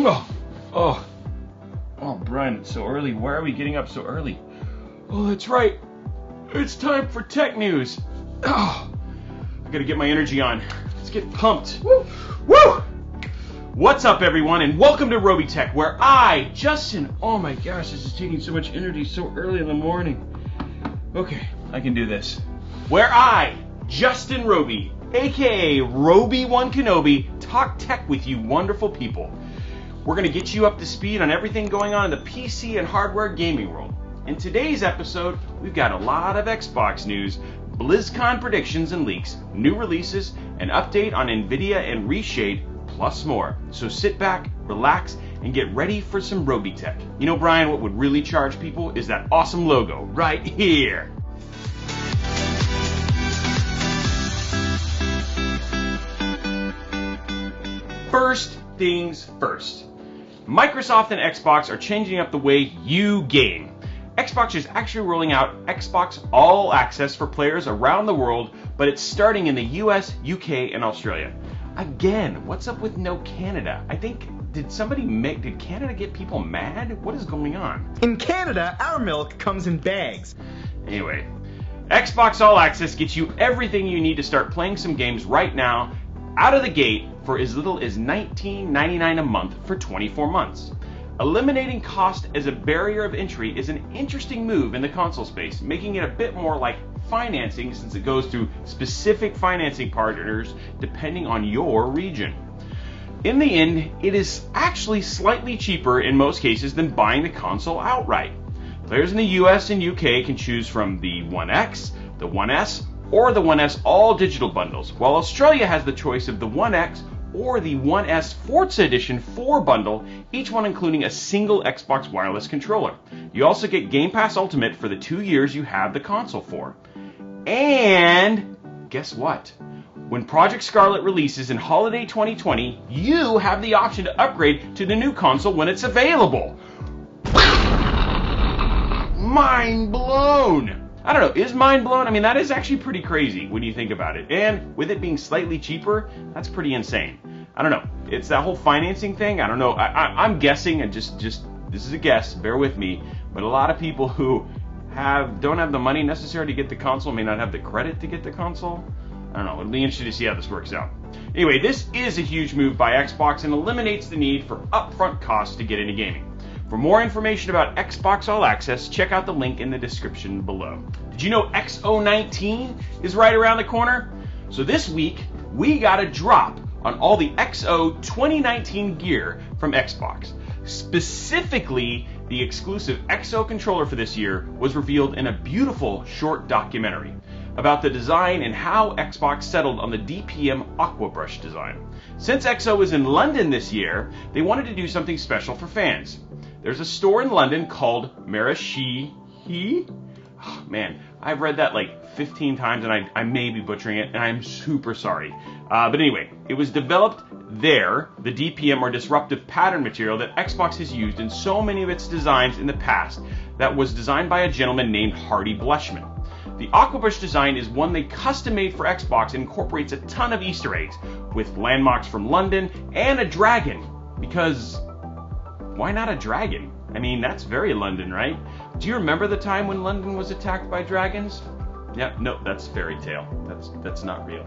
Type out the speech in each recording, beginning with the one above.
Oh, Brian, it's so early. Why are we getting up so early? Oh, that's right. It's time for tech news. Oh, I gotta get my energy on. Let's get pumped. Woo! Woo! What's up, everyone, and welcome to ROBEYTECH, where I, Justin, oh my gosh, this is taking so much energy so early in the morning. Okay, I can do this. Where I, Justin Robey, aka Robey1 Kenobi, talk tech with you wonderful people. We're going to get you up to speed on everything going on in the PC and hardware gaming world. In today's episode, we've got a lot of Xbox news, Blizzcon predictions and leaks, new releases, an update on Nvidia and ReShade, plus more. So sit back, relax, and get ready for some ROBEYTECH. You know, Brian, what would really charge people is that awesome logo right here. First things first. Microsoft and Xbox are changing up the way you game. Xbox is actually rolling out Xbox All Access for players around the world, but it's starting in the US, UK, and Australia. Again, what's up with no Canada? I think, did Canada get people mad? What is going on? In Canada, our milk comes in bags. Anyway, Xbox All Access gets you everything you need to start playing some games right now, out of the gate, for as little as $19.99 a month for 24 months. Eliminating cost as a barrier of entry is an interesting move in the console space, making it a bit more like financing since it goes through specific financing partners depending on your region. In the end, it is actually slightly cheaper in most cases than buying the console outright. Players in the US and UK can choose from the One X, the One S, or the One S all digital bundles, while Australia has the choice of the One X or the One S Forza Edition 4 bundle, each one including a single Xbox wireless controller. You also get Game Pass Ultimate for the 2 years you have the console for. And guess what? When Project Scarlet releases in holiday 2020, you have the option to upgrade to the new console when it's available. Mind blown! I don't know, is mind blown? I mean, that is actually pretty crazy when you think about it. And with it being slightly cheaper, that's pretty insane. I don't know. It's that whole financing thing. I don't know. I'm guessing, and just this is a guess, bear with me, but a lot of people who don't have the money necessary to get the console may not have the credit to get the console. I don't know. It'll be interesting to see how this works out. Anyway, this is a huge move by Xbox and eliminates the need for upfront costs to get into gaming. For more information about Xbox All Access, check out the link in the description below. Did you know XO19 is right around the corner? So this week, we got a drop on all the XO 2019 gear from Xbox. Specifically, the exclusive XO controller for this year was revealed in a beautiful short documentary about the design and how Xbox settled on the DPM Aqua Brush design. Since XO is in London this year, they wanted to do something special for fans. There's a store in London called Marashihi. Oh, man, I've read that like 15 times and I may be butchering it, and I'm super sorry. But anyway, it was developed there, the DPM or disruptive pattern material that Xbox has used in so many of its designs in the past, that was designed by a gentleman named Hardy Bleshman. The Aquabrush design is one they custom made for Xbox and incorporates a ton of Easter eggs, with landmarks from London and a dragon, because why not a dragon? I mean, that's very London, right? Do you remember the time when London was attacked by dragons? Yeah, no, that's fairy tale. That's not real.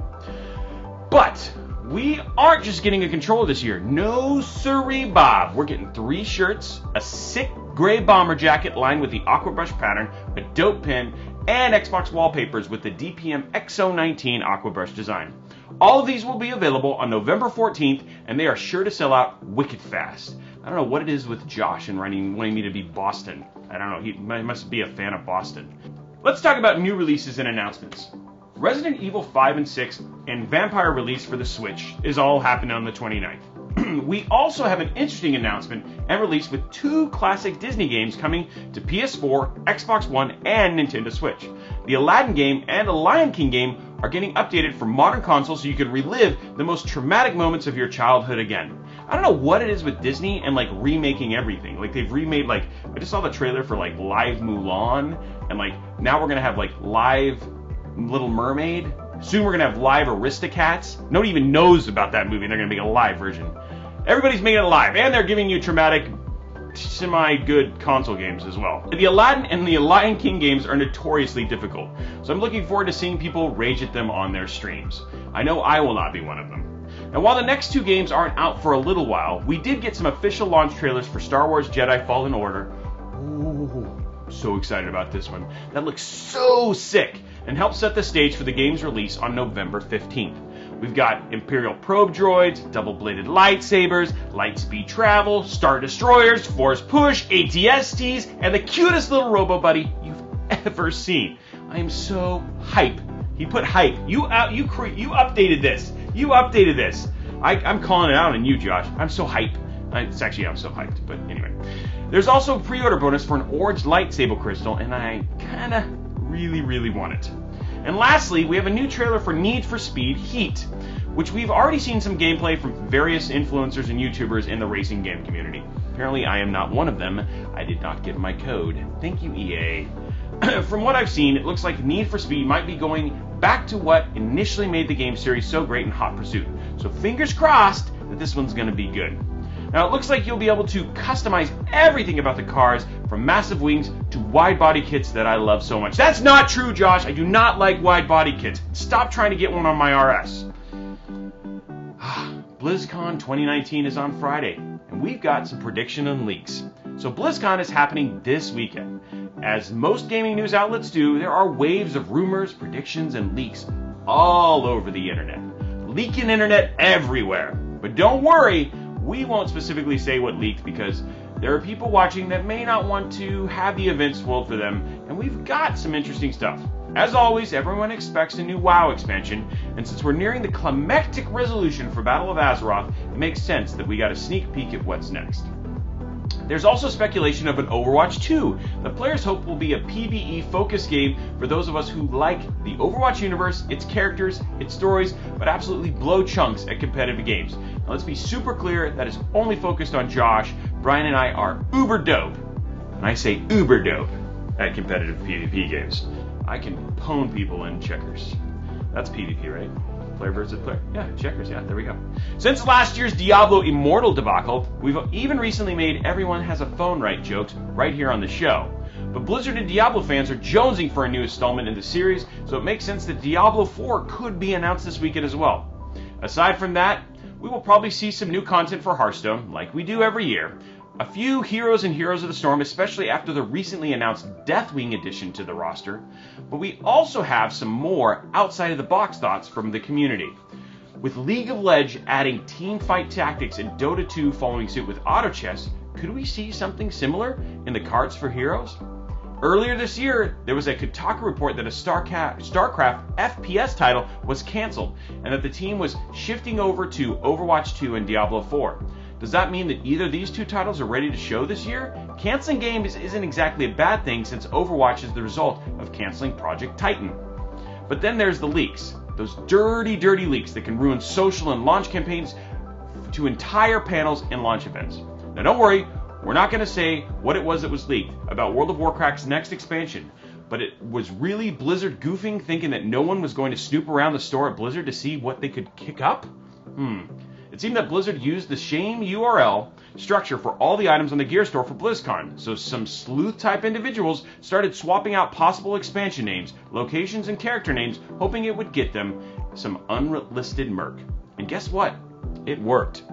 But we aren't just getting a controller this year. No siree, Bob. We're getting 3 shirts, a sick gray bomber jacket lined with the Aquabrush pattern, a dope pin, and Xbox wallpapers with the DPM XO19 Aquabrush design. All of these will be available on November 14th, and they are sure to sell out wicked fast. I don't know what it is with Josh and wanting me to be Boston. I don't know, he must be a fan of Boston. Let's talk about new releases and announcements. Resident Evil 5 and 6 and Vampire release for the Switch is all happening on the 29th. We also have an interesting announcement and release with 2 classic Disney games coming to PS4, Xbox One, and Nintendo Switch. The Aladdin game and the Lion King game are getting updated for modern consoles so you can relive the most traumatic moments of your childhood again. I don't know what it is with Disney and like remaking everything. Like they've remade, like, I just saw the trailer for like Live Mulan, and like now we're gonna have like Live Little Mermaid. Soon we're gonna have Live Aristocats. Nobody even knows about that movie, and they're gonna make a live version. Everybody's making it live, and they're giving you traumatic, semi-good console games as well. The Aladdin and the Lion King games are notoriously difficult, so I'm looking forward to seeing people rage at them on their streams. I know I will not be one of them. And while the next two games aren't out for a little while, we did get some official launch trailers for Star Wars Jedi Fallen Order. Ooh, I'm so excited about this one. That looks so sick and helps set the stage for the game's release on November 15th. We've got Imperial probe droids, double-bladed lightsabers, light-speed travel, Star Destroyers, Force Push, ATSTs, and the cutest little robo-buddy you've ever seen. I am so hype. He put hype. You updated this. You updated this. I'm calling it out on you, Josh. I'm so hype. I'm so hyped, but anyway. There's also a pre-order bonus for an orange lightsaber crystal, and I kinda really want it. And lastly, we have a new trailer for Need for Speed Heat, which we've already seen some gameplay from various influencers and YouTubers in the racing game community. Apparently, I am not one of them. I did not get my code. Thank you, EA. From what I've seen, it looks like Need for Speed might be going back to what initially made the game series so great in Hot Pursuit. So fingers crossed that this one's going to be good. Now, it looks like you'll be able to customize everything about the cars, from massive wings to wide body kits that I love so much. That's not true, Josh. I do not like wide body kits. Stop trying to get one on my RS. BlizzCon 2019 is on Friday, and we've got some prediction and leaks. So BlizzCon is happening this weekend. As most gaming news outlets do, there are waves of rumors, predictions, and leaks all over the internet. Leaking internet everywhere. But don't worry, we won't specifically say what leaked because there are people watching that may not want to have the event spoiled for them, and we've got some interesting stuff. As always, everyone expects a new WoW expansion, and since we're nearing the climactic resolution for Battle of Azeroth, it makes sense that we got a sneak peek at what's next. There's also speculation of an Overwatch 2 that players hope will be a PvE-focused game for those of us who like the Overwatch universe, its characters, its stories, but absolutely blow chunks at competitive games. Now let's be super clear, that is only focused on Josh. Brian and I are uber dope, and I say uber dope, at competitive PvP games. I can pwn people in checkers. That's PvP, right? Player versus player. Yeah, checkers, yeah, there we go. Since last year's Diablo Immortal debacle, we've even recently made everyone has a phone right jokes right here on the show. But Blizzard and Diablo fans are jonesing for a new installment in the series, so it makes sense that Diablo 4 could be announced this weekend as well. Aside from that, we will probably see some new content for Hearthstone, like we do every year. A few Heroes and Heroes of the Storm, especially after the recently announced Deathwing addition to the roster. But we also have some more outside-of-the-box thoughts from the community. With League of Legends adding teamfight tactics and Dota 2 following suit with auto chess, could we see something similar in the cards for Heroes? Earlier this year, there was a Kotaku report that a StarCraft FPS title was canceled, and that the team was shifting over to Overwatch 2 and Diablo 4. Does that mean that either of these two titles are ready to show this year? Canceling games isn't exactly a bad thing, since Overwatch is the result of canceling Project Titan. But then there's the leaks. Those dirty leaks that can ruin social and launch campaigns to entire panels and launch events. Now don't worry, we're not going to say what it was that was leaked about World of Warcraft's next expansion, but it was really Blizzard goofing, thinking that no one was going to snoop around the store at Blizzard to see what they could kick up? It seemed that Blizzard used the same URL structure for all the items on the gear store for BlizzCon, so some sleuth-type individuals started swapping out possible expansion names, locations, and character names, hoping it would get them some unlisted merc. And guess what? It worked.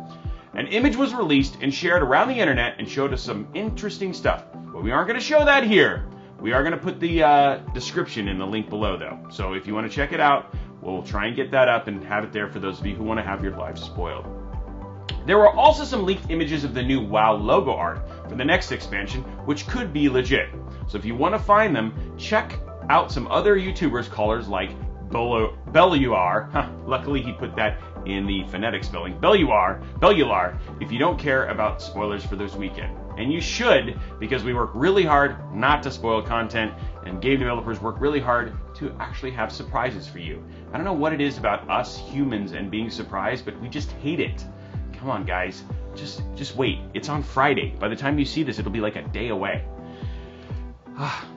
An image was released and shared around the internet and showed us some interesting stuff, but we aren't going to show that here. We are going to put the description in the link below, though, so if you want to check it out, we'll try and get that up and have it there for those of you who want to have your lives spoiled. There were also some leaked images of the new WoW logo art for the next expansion, which could be legit. So if you want to find them, check out some other YouTubers' callers like Belluar. Luckily he put that in the phonetic spelling. Bellular, if you don't care about spoilers for this weekend. And you should, because we work really hard not to spoil content, and game developers work really hard to actually have surprises for you. I don't know what it is about us humans and being surprised, but we just hate it. Come on, guys. Just wait. It's on Friday. By the time you see this, it'll be like a day away.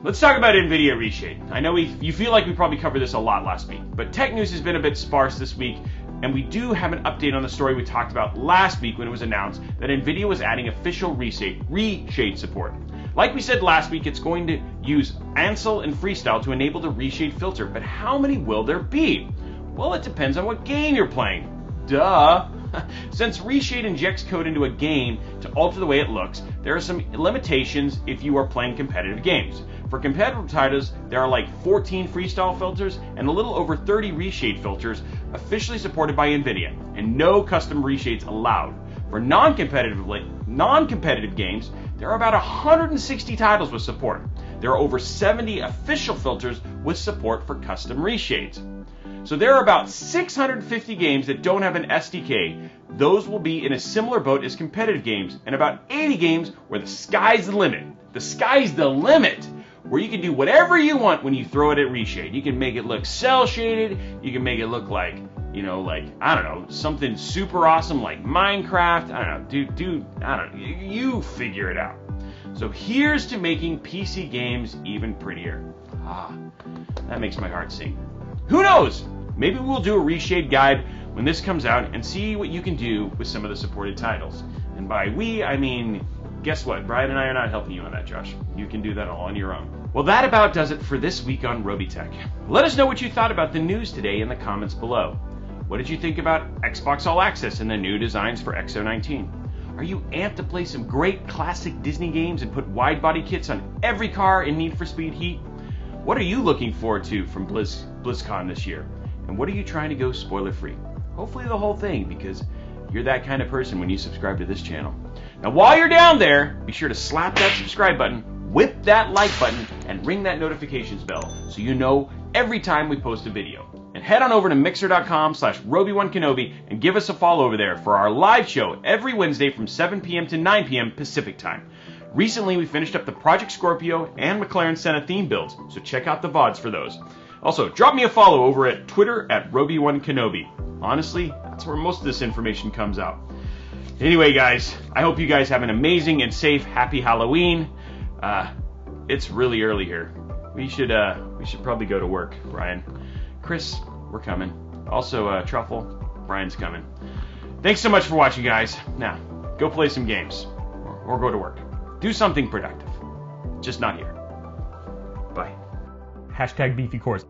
Let's talk about Nvidia ReShade. I know you feel like we probably covered this a lot last week, but tech news has been a bit sparse this week. And we do have an update on the story we talked about last week when it was announced that Nvidia was adding official ReShade support. Like we said last week, it's going to use Ansel and Freestyle to enable the ReShade filter, but how many will there be? Well, it depends on what game you're playing. Duh! Since ReShade injects code into a game to alter the way it looks, there are some limitations if you are playing competitive games. For competitive titles, there are like 14 Freestyle filters and a little over 30 ReShade filters officially supported by Nvidia, and no custom reshades allowed. For non-competitive games, there are about 160 titles with support. There are over 70 official filters with support for custom reshades. So there are about 650 games that don't have an SDK. Those will be in a similar boat as competitive games, and about 80 games where the sky's the limit. The sky's the limit! Where you can do whatever you want when you throw it at ReShade. You can make it look cell shaded, you can make it look like, I don't know, something super awesome like Minecraft. I don't know, I don't know, you figure it out. So here's to making PC games even prettier. That makes my heart sing. Who knows? Maybe we'll do a ReShade guide when this comes out and see what you can do with some of the supported titles. And by we, I mean, guess what? Brian and I are not helping you on that, Josh. You can do that all on your own. Well, that about does it for this week on ROBEYTECH. Let us know what you thought about the news today in the comments below. What did you think about Xbox All Access and the new designs for XO19? Are you amped to play some great classic Disney games and put wide-body kits on every car in Need for Speed Heat? What are you looking forward to from BlizzCon this year? And what are you trying to go spoiler-free? Hopefully the whole thing, because you're that kind of person when you subscribe to this channel. Now while you're down there, be sure to slap that subscribe button, whip that like button, and ring that notifications bell so you know every time we post a video. And head on over to mixer.com/Robey1Kenobi and give us a follow over there for our live show every Wednesday from 7 p.m. to 9 p.m. Pacific time. Recently, we finished up the Project Scorpio and McLaren Senna theme builds, so check out the VODs for those. Also, drop me a follow over at Twitter @Robey1Kenobi. Honestly, that's where most of this information comes out. Anyway, guys, I hope you guys have an amazing and safe Happy Halloween. It's really early here. We should probably go to work, Brian. Chris, we're coming. Also, Truffle, Brian's coming. Thanks so much for watching, guys. Now, go play some games or go to work. Do something productive. Just not here. Bye. #BeefyCores.